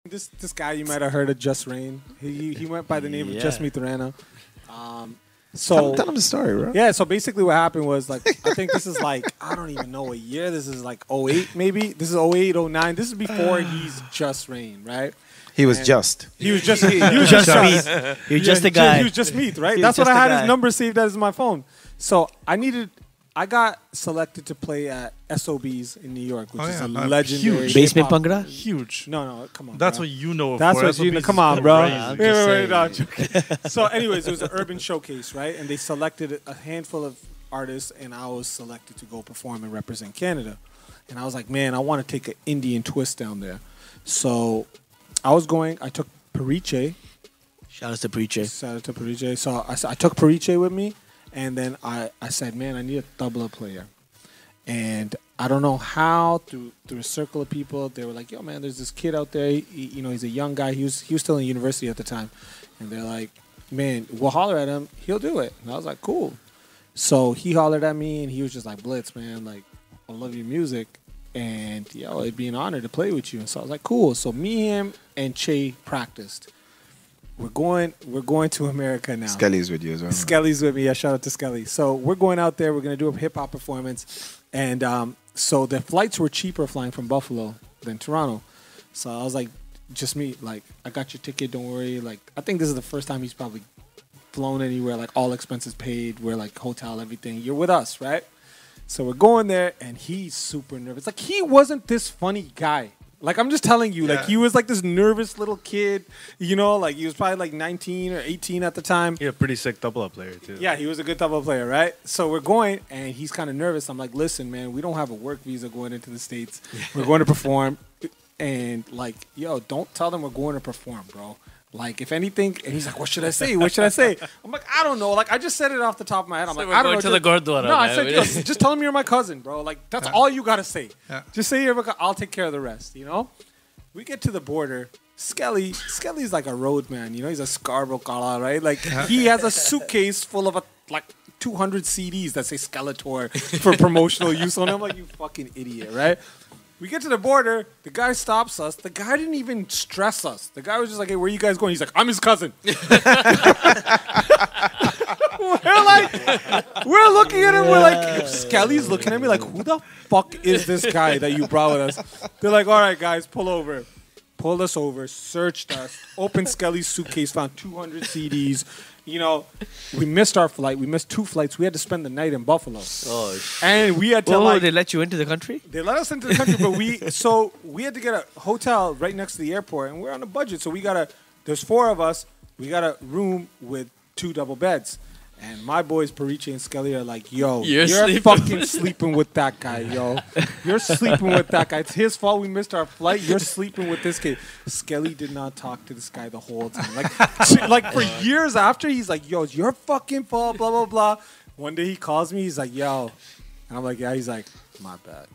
This guy you might have heard of, Just Rain. He went by the name of Just Mitrana. Tell him the story, bro. Yeah, so basically what happened was, like, I think this is like, I don't even know a year. This is like '08 maybe. This is '08, '09. This is before he's Just Rain, right? He was just. He was just He was just Meat. He was just a guy. He was just Meat, right? He That's was what I just had a his guy. number saved as my phone. So I got selected to play at SOBs in New York, which is a legendary huge. Basement hip-hop- Pangra? Huge. No, come on. That's bro. what you know of. That's for what you know. SOBs Come is on, bro. crazy. I'm Wait, just wait, no, I'm saying. joking. So, anyways, it was an urban showcase, right? And they selected a handful of artists, and I was selected to go perform and represent Canada. And I was like, man, I want to take an Indian twist down there. So I took Pariche. Shout out to Preacher. Shout out to Pariche. So I took Pariche with me, and then I said, man, I need a tabla player. And I don't know how, through a circle of people, they were like, yo, man, there's this kid out there. He's a young guy. He was still in university at the time. And they're like, man, we'll holler at him. He'll do it. And I was like, cool. So he hollered at me, and he was just like, Blitz, man, like, I love your music. And, yo, it'd be an honor to play with you. And so I was like, cool. So me, him, and Che practiced. We're going to America now. Skelly's with you as well. Skelly's with me. Yeah, shout out to Skelly. So we're going out there. We're going to do a hip-hop performance. And so the flights were cheaper flying from Buffalo than Toronto. So I was like, just me. Like, I got your ticket. Don't worry. Like, I think this is the first time he's probably flown anywhere. Like, all expenses paid. We're like, hotel, everything. You're with us, right? So we're going there, and he's super nervous. Like, he wasn't this funny guy. Like, I'm just telling you, like, he was like this nervous little kid, like he was probably like 19 or 18 at the time. Yeah, pretty sick tabla player too. Yeah, he was a good tabla player, right? So we're going, and he's kind of nervous. I'm like, listen, man, we don't have a work visa going into the States. We're going to perform. And, like, yo, don't tell them we're going to perform, bro. Like, if anything, and he's like, what should I say? What should I say? I'm like, I don't know. Like, I just said it off the top of my head. I'm So like, we're I don't going know. to the Gurdwara, No, I man. said, yo, just tell him you're my cousin, bro. Like, that's all you got to say. Yeah. Just say you're my cousin. I'll take care of the rest, We get to the border. Skelly's like a road man, he's a Scarborough Kala, right? Like, he has a suitcase full of, 200 CDs that say Skeletor for promotional use on them. I'm like, you fucking idiot, right? We get to the border. The guy stops us. The guy didn't even stress us. The guy was just like, hey, where are you guys going? He's like, I'm his cousin. We're looking at him. We're like, Skelly's looking at me like, who the fuck is this guy that you brought with us? They're like, all right, guys, pull over. Pulled us over, searched us, opened Skelly's suitcase, found 200 CDs. We missed our flight. We missed 2 flights. We had to spend the night in Buffalo. Oh, shit. And we had to they let you into the country? they let us into the country, but we had to get a hotel right next to the airport, and we're on a budget, so there's 4 of us. We got a room with 2 double beds. And my boys, Pariche and Skelly, are like, yo, you're fucking sleeping with that guy, yo. You're sleeping with that guy. It's his fault we missed our flight. You're sleeping with this kid. Skelly did not talk to this guy the whole time. Like for years after, he's like, yo, it's your fucking fault, blah, blah, blah. One day he calls me. He's like, yo. And I'm like, yeah. He's like, my bad.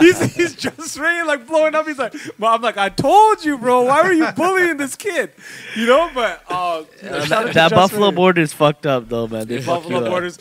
he's just ready, like, blowing up. He's like, well, I'm like, I told you, bro. Why were you bullying this kid? But shout out to That Just Buffalo Rain. border is fucked up, though, man. They fuck you Buffalo up. borders.